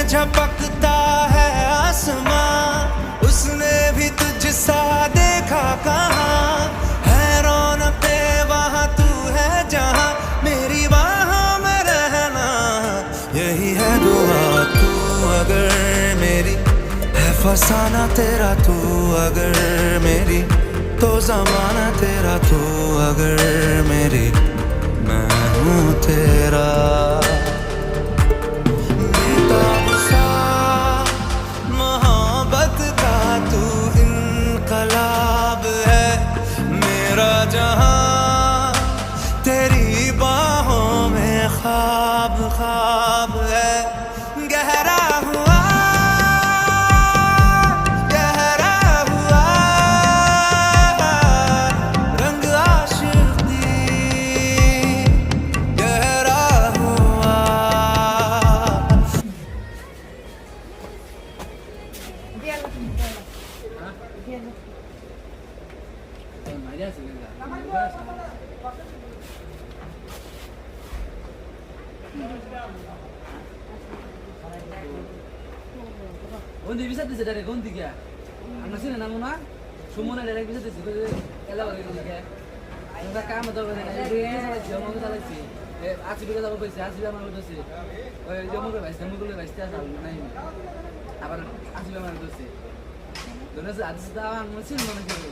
झपकता है आसमां, उसने भी तुझसा देखा कहाँ। है रौनके वहाँ तू है जहाँ, मेरी बाहों में रहना यही है दुआ। तू अगर मेरी है फसाना तेरा, तू अगर मेरी तो जमाना तेरा, तू अगर मेरी मैं हूँ तेरा। बेताब सा मोहब्बत का तू इनकलाब है, मेरा जहां तेरी बाहों में ख्वाब ख्वाब है। गहरा हुआ गहरा हुआ रंग आशिकी, गहरा हुआ। Undi bisa tuh dari undi ya. Anak sini namanya semua dari bisa tuh kalau lagi ya. Enggak kamu tuh kan ini salah jamu salah sih. Aksi juga tahu pasti aksi sama itu sih. Jamu ke pasti jamu ke pasti asal naik. Apa aksi sama itu sih. Dones ada sedang mesin mana gitu.